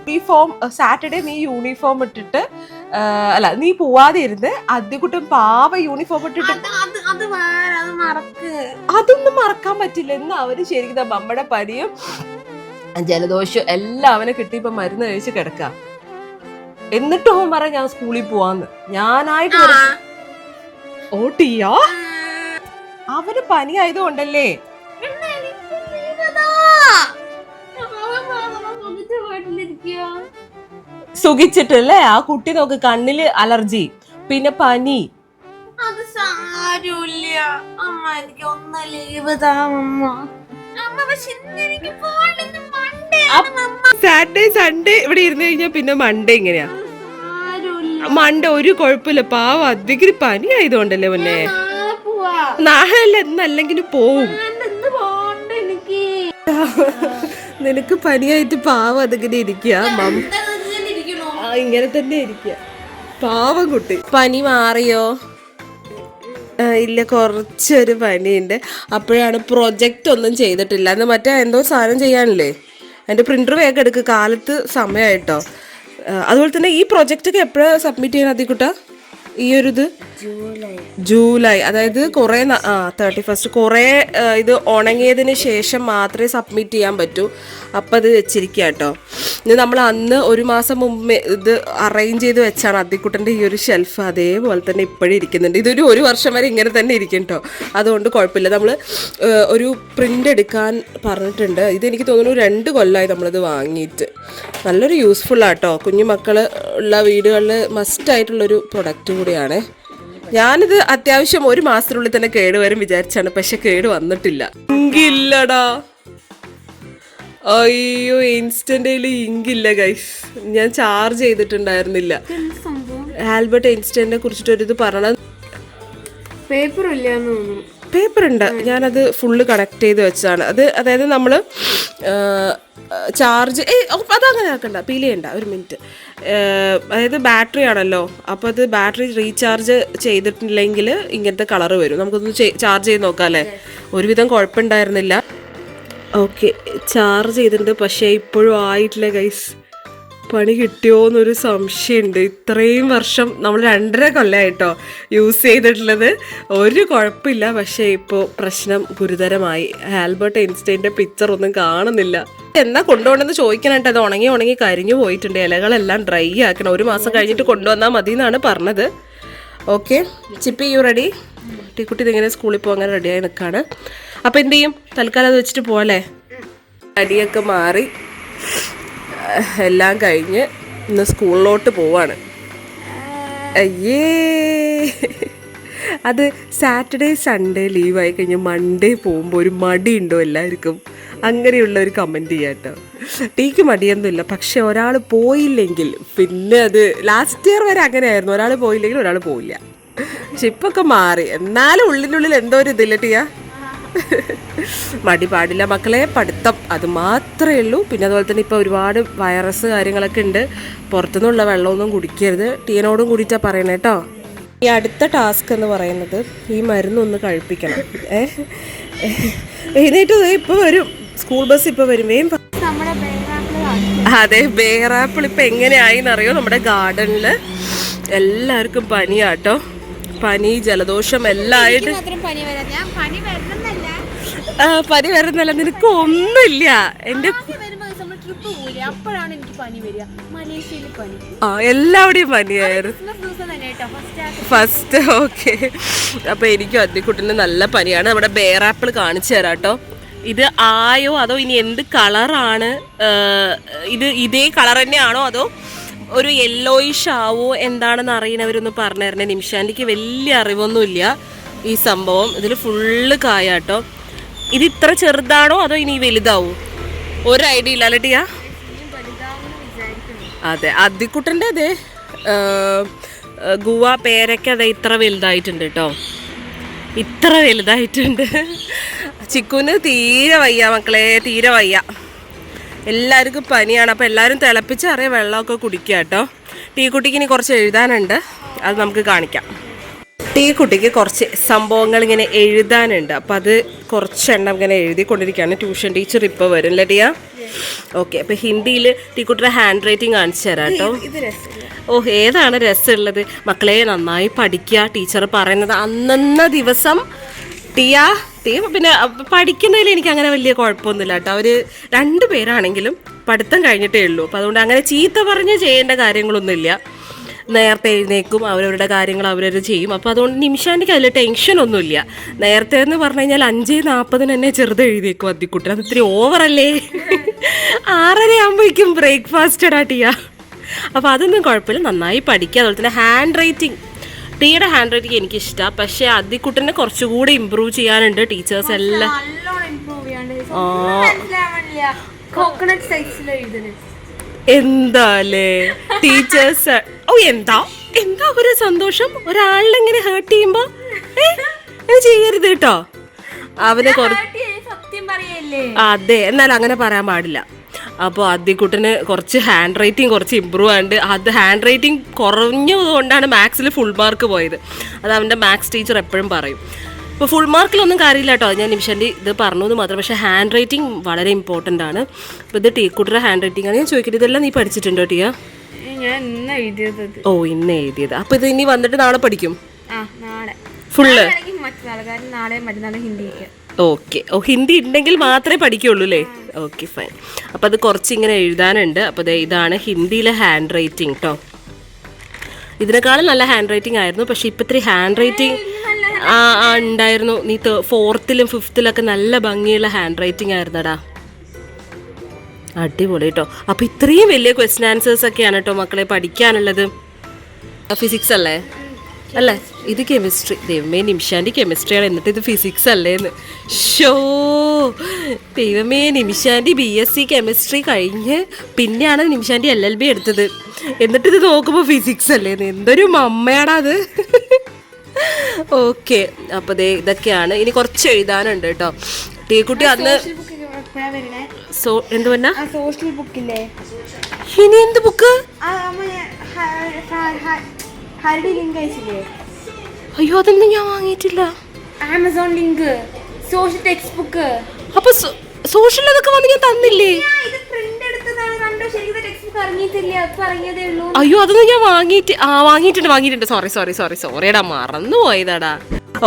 Uniform Saturday നീ uniform ഇട്ടിട്ട് അല്ല നീ പോവാതെ ഇരുന്ന് അദ്യക്കുട്ടൻ പാവ യൂണിഫോം ഇട്ടിട്ട് അതൊന്നും മറക്കാൻ പറ്റില്ല. എന്ന് അവര് ശരിക്കും നമ്മുടെ പനിയും ജലദോഷം എല്ലാം അവനെ കിട്ടിയപ്പോ മരുന്ന് കഴിച്ച് കിടക്കാം. എന്നിട്ട് അവൻ പറ ഞാൻ സ്കൂളിൽ പോവാന്ന്. ഞാനായിട്ട് ഓട്ടിയോ അവന് പനി ആയതുകൊണ്ടല്ലേ. സുഖിച്ചിട്ടല്ലേ ആ കുട്ടി നോക്ക്, കണ്ണില് അലർജി പിന്നെ പനി. അത് സാരമില്ല അമ്മ, എനിക്ക് ഒന്ന് ലീവ് താ അമ്മ. സാറ്റർഡേ സൺഡേ ഇവിടെ ഇരുന്ന് കഴിഞ്ഞാ പിന്നെ മൺഡേ എങ്ങനെയാ? മൺഡേ ഒരു കുഴപ്പമില്ല, പാവം അധികം പനി ആയതുകൊണ്ടല്ലേ മുന്നേ. നാളെ അല്ല എന്നല്ലെങ്കിലും പോവും. നിനക്ക് പനിയായിട്ട് പാവം അതിങ്ങനെ ഇരിക്കുക, ഇങ്ങനെ തന്നെ ഇരിക്കുക. പാവം കുട്ടി. പനി മാറിയോ? ഇല്ല, കുറച്ചൊരു പനിയുണ്ട്. അപ്പോഴാണ് പ്രൊജക്റ്റ് ഒന്നും ചെയ്തിട്ടില്ല. എന്ന് മറ്റേ എന്തോ സാധനം ചെയ്യാനില്ലേ, എൻ്റെ പ്രിന്റർ വേഗം എടുക്കുക, കാലത്ത് സമയമായിട്ടോ. അതുപോലെ തന്നെ ഈ പ്രൊജക്റ്റൊക്കെ എപ്പോഴാണ് സബ്മിറ്റ് ചെയ്യാൻ അതിക്കുട്ടാ? ഈ ഒരു ഇത് ജൂലൈ, അതായത് കുറേ 31 കുറേ ഇത് ഉണങ്ങിയതിന് ശേഷം മാത്രമേ സബ്മിറ്റ് ചെയ്യാൻ പറ്റൂ. അപ്പം അത് വെച്ചിരിക്കുക കേട്ടോ. ഇത് നമ്മൾ അന്ന് ഒരു മാസം മുമ്പേ ഇത് അറേഞ്ച് ചെയ്ത് വെച്ചാണ് അദ്ദിക്കുട്ടൻ്റെ ഈ ഒരു ഷെൽഫ്. അതേപോലെ തന്നെ ഇപ്പോഴും ഇരിക്കുന്നുണ്ട്. ഇതൊരു 1 വർഷം വരെ ഇങ്ങനെ തന്നെ ഇരിക്കും കേട്ടോ. അതുകൊണ്ട് കുഴപ്പമില്ല. നമ്മൾ ഒരു പ്രിൻ്റ് എടുക്കാൻ പറഞ്ഞിട്ടുണ്ട്. ഇതെനിക്ക് തോന്നുന്നു 2 കൊല്ലമായി നമ്മളിത് വാങ്ങിയിട്ട്. നല്ലൊരു യൂസ്ഫുള്ളാട്ടോ. കുഞ്ഞു മക്കൾ ഉള്ള വീടുകളിൽ മസ്റ്റായിട്ടുള്ളൊരു പ്രൊഡക്റ്റ് കൂടിയാണ്. ഞാനിത് അത്യാവശ്യം 1 മാസത്തിനുള്ളിൽ തന്നെ കേടുവരും വിചാരിച്ചാണ്, പക്ഷെ കേട് വന്നിട്ടില്ല. ഇങ്കില്ലടാ, അയ്യോ ഇൻസ്റ്റന്റിൽ ഇങ്കില്ല ഗൈസ്. ഞാൻ ചാർജ് ചെയ്തിട്ടുണ്ടായിരുന്നില്ല. ആൽബർട്ട് ഇൻസ്റ്റന്റിനെ കുറിച്ചിട്ടൊരിത് പറഞ്ഞത്. പേപ്പർ ഉണ്ട്, ഞാനത് ഫുള്ള് കണക്ട് ചെയ്ത് വെച്ചതാണ്. അത് അതായത് നമ്മൾ ചാർജ് അതങ്ങനെ ആക്കണ്ട, പീൽ ചെയ്യണ്ട, 1 മിനിറ്റ്. അതായത് ബാറ്ററി ആണല്ലോ, അപ്പോൾ അത് ബാറ്ററി റീചാർജ് ചെയ്തിട്ടില്ലെങ്കിൽ ഇങ്ങനത്തെ കളറ് വരും. നമുക്കൊന്ന് ചാർജ് ചെയ്ത് നോക്കാം അല്ലേ. ഒരുവിധം കുഴപ്പമുണ്ടായിരുന്നില്ല. ഓക്കെ, ചാർജ് ചെയ്തിട്ടുണ്ട്, പക്ഷേ ഇപ്പോഴും ആയിട്ടില്ല ഗൈസ്. പണി കിട്ടിയോന്നൊരു സംശയമുണ്ട്. ഇത്രയും വർഷം നമ്മൾ 2.5 കൊല്ലമായിട്ടോ യൂസ് ചെയ്തിട്ടുള്ളത്, ഒരു കുഴപ്പമില്ല. പക്ഷേ ഇപ്പോൾ പ്രശ്നം ഗുരുതരമായി. ആൽബർട്ട് ഐൻസ്റ്റൈൻ്റെ പിക്ചർ ഒന്നും കാണുന്നില്ല. എന്നാ കൊണ്ടുപോകണമെന്ന് ചോദിക്കാനായിട്ട് അത് ഉണങ്ങി കരിഞ്ഞു പോയിട്ടുണ്ട്. ഇലകളെല്ലാം ഡ്രൈ ആക്കണം. 1 മാസം കഴിഞ്ഞിട്ട് കൊണ്ടുവന്നാൽ മതി എന്നാണ് പറഞ്ഞത്. Okay Chippi, you ready? കുട്ടി ഇതിങ്ങനെ സ്കൂളിൽ പോകാൻ അങ്ങനെ റെഡിയായി നിൽക്കുകയാണ്. അപ്പോൾ എന്ത് ചെയ്യും, തൽക്കാലം അത് വെച്ചിട്ട് പോകല്ലേ. അടിയൊക്കെ മാറി എല്ലാം കഴിഞ്ഞ് ഇന്ന് സ്കൂളിലോട്ട് പോവാണ്. അയ്യേ, അത് സാറ്റർഡേ സൺഡേ ലീവായി കഴിഞ്ഞ് മൺഡേ പോകുമ്പോൾ ഒരു മടിയുണ്ടോ എല്ലാവർക്കും? അങ്ങനെയുള്ള ഒരു കമൻറ്റ് ചെയ്യാം കേട്ടോ. ടീക്ക് മടിയൊന്നുമില്ല, പക്ഷെ ഒരാൾ പോയില്ലെങ്കിൽ പിന്നെ അത് ലാസ്റ്റ് ഇയർ വരെ അങ്ങനെയായിരുന്നു. ഒരാൾ പോയില്ലെങ്കിൽ ഒരാൾ പോയില്ല. പക്ഷെ ഇപ്പൊക്കെ മാറി. എന്നാലും ഉള്ളിനുള്ളിൽ എന്തോ ഒരു ഇതില്ല ടീയാ. മടി പാടില്ല മക്കളെ, പഠിത്തം അത് മാത്രമേ ഉള്ളൂ. പിന്നെ അതുപോലെ തന്നെ ഇപ്പോൾ ഒരുപാട് വൈറസ് കാര്യങ്ങളൊക്കെ ഉണ്ട്. പുറത്തുനിന്നുള്ള വെള്ളമൊന്നും കുടിക്കരുത്. ടീനോടും കൂടിയിട്ടാണ് പറയണേ കേട്ടോ. ഈ അടുത്ത ടാസ്ക് എന്ന് പറയുന്നത് ഈ മരുന്നൊന്ന് കഴിപ്പിക്കണം. എഴുന്നേറ്റ് ഇപ്പോൾ വരും, സ്കൂൾ ബസ് ഇപ്പോൾ വരും. അതെ, ബേറാപ്പിൾ ഇപ്പം എങ്ങനെയായിന്നറിയോ? നമ്മുടെ ഗാർഡനിൽ എല്ലാവർക്കും പനിയാട്ടോ. പനി ജലദോഷം എല്ലാം ആയിട്ട്. പനി വരുന്നല്ല, നിനക്ക് ഒന്നുമില്ല. എൻ്റെ എല്ലാവിടെയും പനിയായിരുന്നു ഫസ്റ്റ്. ഓക്കെ, അപ്പൊ എനിക്കും അദ്ദിക്കുട്ടിന് നല്ല പനിയാണ്. നമ്മുടെ ബേറാപ്പിൾ കാണിച്ചു തരാം കേട്ടോ. ഇത് ആയോ അതോ ഇനി എന്ത് കളറാണ്? ഇതേ കളർ തന്നെയാണോ അതോ ഒരു യെല്ലോയിഷ് ആവോ എന്താണെന്ന് അറിയുന്നവരൊന്ന് പറഞ്ഞു തരണേ. നിമിഷാൻ്റെക്ക് വലിയ അറിവൊന്നുമില്ല ഈ സംഭവം. ഇതിൽ ഫുള്ള് കായാട്ടോ. ഇത് ഇത്ര ചെറുതാണോ അതോ ഇനി വലുതാവോ? ഒരു ഐഡിയ ഇല്ല അല്ലേ ടിയാ? അതെ, അദ്ദിക്കുട്ടൻ്റെ അതെ ഗുവ പേരക്ക അതെ ഇത്ര വലുതായിട്ടുണ്ട് കേട്ടോ. ഇത്ര വലുതായിട്ടുണ്ട്. ചിക്കുന് തീരെ വയ്യ മക്കളെ, തീരെ വയ്യ. എല്ലാവർക്കും പനിയാണ്. അപ്പോൾ എല്ലാവരും തിളപ്പിച്ചറിയ വെള്ളമൊക്കെ കുടിക്കുക കേട്ടോ. ടീക്കുട്ടിക്ക് ഇനി കുറച്ച് എഴുതാനുണ്ട്, അത് നമുക്ക് കാണിക്കാം. ടീ കുട്ടിക്ക് കുറച്ച് സംഭവങ്ങൾ ഇങ്ങനെ എഴുതാനുണ്ട്. അപ്പം അത് കുറച്ചെണ്ണം ഇങ്ങനെ എഴുതിക്കൊണ്ടിരിക്കുകയാണ്. ട്യൂഷൻ ടീച്ചർ ഇപ്പോൾ വരും അല്ലേ ടിയ? ഓക്കെ. അപ്പം ഹിന്ദിയിൽ ടീ കുട്ടിയുടെ ഹാൻഡ് റൈറ്റിംഗ് കാണിച്ചു തരാം കേട്ടോ. ഏതാണ് രസമുള്ളത്? മക്കളെ നന്നായി പഠിക്കുക. ടീച്ചർ പറയുന്നത് അന്നന്ന ദിവസം ടീ പിന്നെ പഠിക്കുന്നതിൽ എനിക്ക് അങ്ങനെ വലിയ കുഴപ്പമൊന്നുമില്ല കേട്ടോ. അവർ 2 പേരാണെങ്കിലും പഠിത്തം കഴിഞ്ഞിട്ടേ ഉള്ളൂ. അപ്പം അതുകൊണ്ട് അങ്ങനെ ചീത്ത പറഞ്ഞ് ചെയ്യേണ്ട കാര്യങ്ങളൊന്നുമില്ല. നേരത്തെ എഴുന്നേക്കും, അവരവരുടെ കാര്യങ്ങൾ അവരവർ ചെയ്യും. അപ്പോൾ അതുകൊണ്ട് നിമിഷാൻ്റെക്ക് അതിൽ ടെൻഷനൊന്നുമില്ല. നേരത്തെ എന്ന് പറഞ്ഞു കഴിഞ്ഞാൽ 5:40 തന്നെ ചെറുത് എഴുതിയേക്കും അദ്ദിക്കുട്ടൻ. അത് ഇത്തിരി ഓവറല്ലേ? 6:30 ആകുമ്പോഴേക്കും ബ്രേക്ക്ഫാസ്റ്റ് ഇടാട്ടിയ. അപ്പോൾ അതൊന്നും കുഴപ്പമില്ല, നന്നായി പഠിക്കുക. അതുപോലെ തന്നെ ഹാൻഡ് റൈറ്റിംഗ്, ടീയുടെ ഹാൻഡ് റൈറ്റിംഗ് എനിക്കിഷ്ടമാണ്. പക്ഷേ അദ്ദിക്കുട്ടനെ കുറച്ചുകൂടി ഇമ്പ്രൂവ് ചെയ്യാനുണ്ട് ടീച്ചേഴ്സ് എല്ലാം. എന്താല്ലേ ടീച്ചേഴ്സ്? എന്താ ഒരു സന്തോഷം ഒരാളിനെങ്ങനെ ഹേർട്ട് ചെയ്യുമ്പോ ചെയ്യരുത് കേട്ടോ. അവനെ അതെ, എന്നാൽ അങ്ങനെ പറയാൻ പാടില്ല. അപ്പോൾ അദ്ദിക്കുട്ടന് കുറച്ച് ഹാൻഡ് റൈറ്റിംഗ് കുറച്ച് ഇമ്പ്രൂവ് ആണ്ട്. അത് ഹാൻഡ് റൈറ്റിംഗ് കുറഞ്ഞതുകൊണ്ടാണ് മാത്സിൽ ഫുൾ മാർക്ക് പോയത്. അത് അവൻ്റെ മാത്സ് ടീച്ചർ എപ്പോഴും പറയും. ഇപ്പോൾ ഫുൾ മാർക്കിലൊന്നും കാര്യമില്ല കേട്ടോ, ഞാൻ നിമിഷൻ്റെ ഇത് പറഞ്ഞു എന്ന് മാത്രം. പക്ഷേ ഹാൻഡ് റൈറ്റിംഗ് വളരെ ഇമ്പോർട്ടൻ്റ് ആണ്. അപ്പോൾ ഇത് ടീക്കുട്ടിയുടെ ഹാൻഡ് റൈറ്റിംഗ് ആണ്. ഞാൻ ചോദിക്കട്ടെ, ഇതെല്ലാം നീ പഠിച്ചിട്ടുണ്ടോ ടിയ? ഇന്ന് എഴുതിയത്. അപ്പോൾ ഇത് ഇനി വന്നിട്ട് നാളെ പഠിക്കും ഫുള്ള്? ഓക്കെ. ഹിന്ദി ഉണ്ടെങ്കിൽ മാത്രമേ പഠിക്കുള്ളൂ അല്ലേ? Okay fine. അപ്പോൾ അത് കുറച്ച് ഇങ്ങനെ എഴുതാനുണ്ട്. അപ്പോൾ ഇതാണ് ഹിന്ദിയിലെ ഹാൻഡ് റൈറ്റിംഗ് കേട്ടോ. ഇതിനേക്കാളും നല്ല ഹാൻഡ് റൈറ്റിംഗ് ആയിരുന്നു. പക്ഷേ ഇപ്പം ഇത്തിരി ഹാൻഡ് റൈറ്റിംഗ് ഉണ്ടായിരുന്നു. നീ 4th-ലും 5th-ലൊക്കെ നല്ല ഭംഗിയുള്ള ഹാൻഡ് റൈറ്റിംഗ് ആയിരുന്നടാ. അടിപൊളി കേട്ടോ. അപ്പോൾ ഇത്രയും വലിയ ക്വസ്റ്റ്യൻ ആൻസേഴ്സ് ഒക്കെയാണ് കേട്ടോ മക്കളെ പഠിക്കാനുള്ളത്. ഫിസിക്സ് അല്ലേ? ഇത് കെമിസ്ട്രി. ദൈവമേ, നിമിഷാൻ്റെ കെമിസ്ട്രിയാണ്, എന്നിട്ട് ഇത് ഫിസിക്സ് അല്ലേന്ന്. ഷോ ദൈവമേ, നിമിഷാൻ്റെ BSc കെമിസ്ട്രി കഴിഞ്ഞ് പിന്നെയാണ് നിമിഷാൻ്റെ LLB എടുത്തത്. എന്നിട്ട് ഇത് നോക്കുമ്പോൾ ഫിസിക്സ് അല്ലേന്ന്. എന്തൊരു മമ്മയാടാ അത്. ഓക്കെ. അപ്പോൾ ഇതൊക്കെയാണ്. ഇനി കുറച്ച് എഴുതാനുണ്ട് കേട്ടോ. ടീക്കുട്ടി അന്ന് എന്ത് പറഞ്ഞ സോഷ്യൽ ബുക്കില്ലേ? ഇനി എന്ത് ബുക്ക്? അയ്യോ, അതൊന്നും ഞാൻ വാങ്ങിയിട്ടില്ല. Amazon link social textbook. അപ്പൊ സോഷ്യൽ അതൊക്കെ വന്ന് ഞാൻ തന്നില്ലേ? അയ്യോ, അതൊന്നും ഞാൻ വാങ്ങിയിട്ടുണ്ട്. സോറിടാ, മറന്നു പോയതാടാ.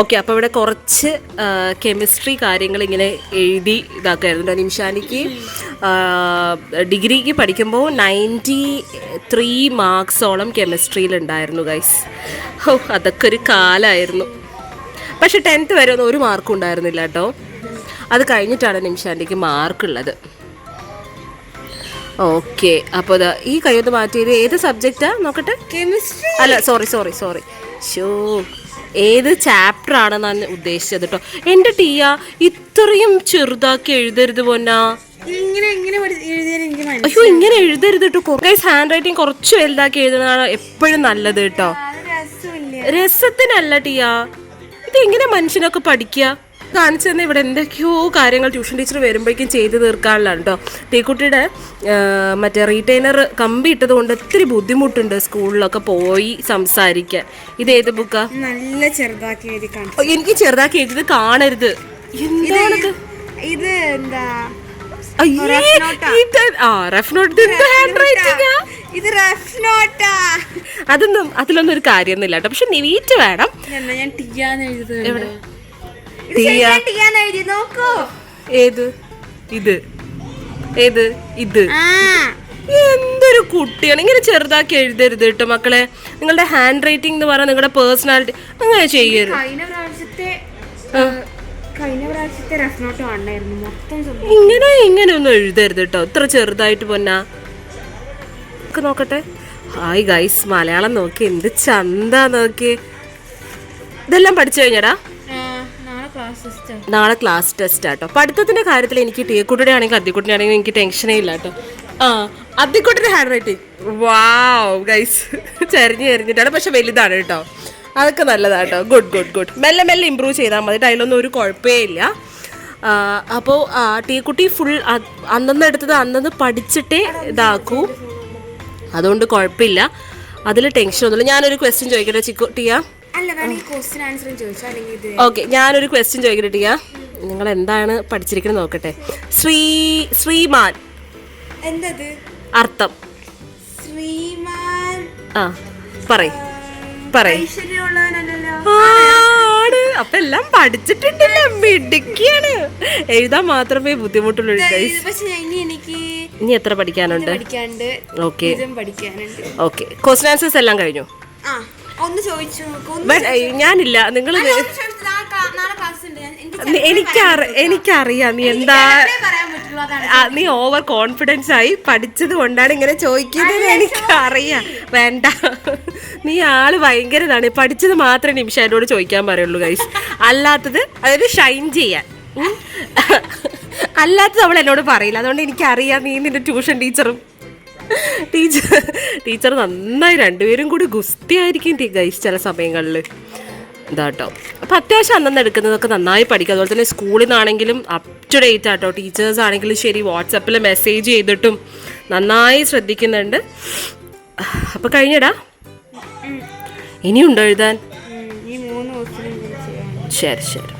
ഓക്കെ. അപ്പോൾ ഇവിടെ കുറച്ച് കെമിസ്ട്രി കാര്യങ്ങൾ ഇങ്ങനെ എഴുതി ഇതാക്കായിരുന്നു. നിമിഷാനിക്ക് ഡിഗ്രിക്ക് പഠിക്കുമ്പോൾ 93 മാർക്സോളം കെമിസ്ട്രിയിലുണ്ടായിരുന്നു ഗൈസ്. അതൊക്കെ ഒരു കാലമായിരുന്നു. പക്ഷെ 10th വരെ ഒന്നും ഒരു മാർക്കും ഉണ്ടായിരുന്നില്ല കേട്ടോ. അത് കഴിഞ്ഞിട്ടാണ് നിമിഷാൻ്റെക്ക് മാർക്കുള്ളത്. ഓക്കെ. അപ്പോൾ ഈ കഴിയൊന്ന് മാറ്റിയത് ഏത് സബ്ജക്റ്റാ നോക്കട്ടെ? കെമിസ്ട്രി അല്ല, സോറി ഷോ ഏത് ചാപ്റ്റർ ആണെന്നാണ് ഉദ്ദേശിച്ചത് കേട്ടോ. എൻ്റെ ടീയ ഇത്രയും ചെറുതാക്കി എഴുതരുത് പോന്നാ. അയ്യോ, ഇങ്ങനെ എഴുതരുത് കേട്ടോ. ഗൈസ്, ഹാൻഡ് റൈറ്റിംഗ് കുറച്ച് വലുതാക്കി എഴുതുന്നതാണ് എപ്പോഴും നല്ലത് കേട്ടോ. രസത്തിനല്ല ടീയ. ഇതെങ്ങനെ മനുഷ്യനൊക്കെ പഠിക്കുക? കാണിച്ചു തന്നെ ഇവിടെ എന്തൊക്കെയോ കാര്യങ്ങൾ ട്യൂഷൻ ടീച്ചർ വരുമ്പോഴേക്കും ചെയ്ത് തീർക്കാനുള്ളതാണ് കേട്ടോ. ടീക്കുട്ടിയുടെ മറ്റേ റീറ്റെയിനർ കമ്പി ഇട്ടത് കൊണ്ട് ഒത്തിരി ബുദ്ധിമുട്ടുണ്ട് സ്കൂളിലൊക്കെ പോയി സംസാരിക്കാൻ. ഇത് ഏത് ബുക്കാ? നല്ല ചെറുതാക്കി എഴുതി. എനിക്ക് ചെറുതാക്കി എഴുതിയത് കാണരുത്. എന്താണത്? ഇത് എന്താ? അതിലൊന്നും ഒരു കാര്യമൊന്നുമില്ല കേട്ടോ. പക്ഷെ നീറ്റ് വേണം. ഏത്? ഇത് എന്തൊരു കുട്ടിയാണ്. ഇങ്ങനെ ചെറുതാക്കി എഴുതരുത് കേട്ടോ മക്കളെ. നിങ്ങളുടെ ഹാൻഡ് റൈറ്റിംഗ് എന്ന് പറഞ്ഞാൽ നിങ്ങളുടെ പേഴ്സണാലിറ്റി അങ്ങനെ ചെയ്യരുത്. ഇങ്ങനെ ഒന്നും എഴുതരുത് കേട്ടോ. ഇത്ര ചെറുതായിട്ട് പൊന്നാ. നോക്കട്ടെ. ഹായ് ഗൈസ്, മലയാളം നോക്കി എന്ത് ചന്താ നോക്കി. ഇതെല്ലാം പഠിച്ചു കഴിഞ്ഞടാ? നാളെ ക്ലാസ് ടെസ്റ്റ് ആട്ടോ. പഠിത്തത്തിന്റെ കാര്യത്തിൽ എനിക്ക് ടീക്കുട്ടിയുടെ ആണെങ്കിൽ അദ്ദിക്കുട്ടിയുടെ ആണെങ്കിൽ എനിക്ക് ടെൻഷനേ ഇല്ല കേട്ടോ. അദ്ദിക്കുട്ടിയുടെ ഹാൻഡ് റൈറ്റിംഗ് വാവ് ഗൈസ്, ചരിഞ്ഞിട്ടാണ്. പക്ഷെ വലുതാണ് കേട്ടോ. അതൊക്കെ നല്ലതാട്ടോ. ഗുഡ്. മെല്ലെ ഇമ്പ്രൂവ് ചെയ്താൽ മതി. അതിലൊന്നും ഒരു കുഴപ്പമേ ഇല്ല. അപ്പോൾ ടീക്കുട്ടി ഫുൾ അന്നന്ന് എടുത്തത് അന്നന്ന് പഠിച്ചിട്ടേ ഇതാക്കൂ. അതുകൊണ്ട് കുഴപ്പമില്ല, അതിൽ ടെൻഷൻ ഒന്നുമില്ല. ഞാനൊരു ക്വസ്റ്റ്യൻ ചോദിക്കട്ടെ ടിയ? അല്ല വേണമെങ്കിൽ ക്വസ്റ്റ്യൻ ആൻസറും ചോദിച്ചു അല്ലെങ്കിൽ ഇത് ഓക്കെ, ഞാനൊരു ക്വസ്റ്റ്യൻ ചോദിക്കട്ടെ. നിങ്ങൾ എന്താണ് പഠിച്ചിരിക്കുന്നത് നോക്കട്ടെ. ശ്രീമാൻ എന്തത് അർത്ഥം ശ്രീമാൻ ആ പറയ്. ഐശ്വര്യമുള്ളവനല്ലല്ലോ. അപ്പൊ എല്ലാം പഠിച്ചിട്ടുണ്ടല്ലോ, മിടുക്കിയാണ്. എഴുതാൻ മാത്രമേ ബുദ്ധിമുട്ടുള്ളൂ. പക്ഷെ എനിക്ക് ഇനി എത്ര പഠിക്കാനുണ്ട്? പഠിക്കാനുണ്ട്. ഓക്കെ പഠിക്കാനുണ്ട്. ഓക്കെ, ക്വസ്റ്റ്യൻ ആൻസേഴ്സ് എല്ലാം കഴിഞ്ഞു. ആ ഒന്ന് ചോദിച്ചു. ഞാനില്ല, നിങ്ങൾ എനിക്കറിയാം നീ എന്താ, നീ ഓവർ കോൺഫിഡൻസ് ആയി പഠിച്ചത് കൊണ്ടാണ് ഇങ്ങനെ ചോദിക്കുന്നത്. എനിക്കറിയാം. വേണ്ട, നീ ആള് ഭയങ്കരതാണ്. പഠിച്ചത് മാത്രമേ നിമിഷ എന്നോട് ചോദിക്കാൻ പറയുള്ളൂ ഗൈസ്. അല്ലാത്തത് അതായത് ഷൈൻ ചെയ്യാൻ, അല്ലാത്തത് അവൾ എന്നോട് പറയില്ല. അതുകൊണ്ട് എനിക്കറിയാം നീ നിന്റെ ട്യൂഷൻ ടീച്ചർ നന്നായി രണ്ടുപേരും കൂടി ഗുസ്തിയായിരിക്കും ഗൈസ് ചില സമയങ്ങളിൽ. ഇതാട്ടോ. അപ്പം അത്യാവശ്യം അന്നന്ന് എടുക്കുന്നതൊക്കെ നന്നായി പഠിക്കുക. അതുപോലെ തന്നെ സ്കൂളിൽ നിന്നാണെങ്കിലും അപ് ടു ഡേറ്റ് ആട്ടോ. ടീച്ചേഴ്സ് ആണെങ്കിലും ശരി, വാട്സപ്പിൽ മെസ്സേജ് ചെയ്തിട്ടും നന്നായി ശ്രദ്ധിക്കുന്നുണ്ട്. അപ്പം കഴിഞ്ഞടാ, ഇനിയുണ്ടോ എഴുതാൻ? ശരി ശരി.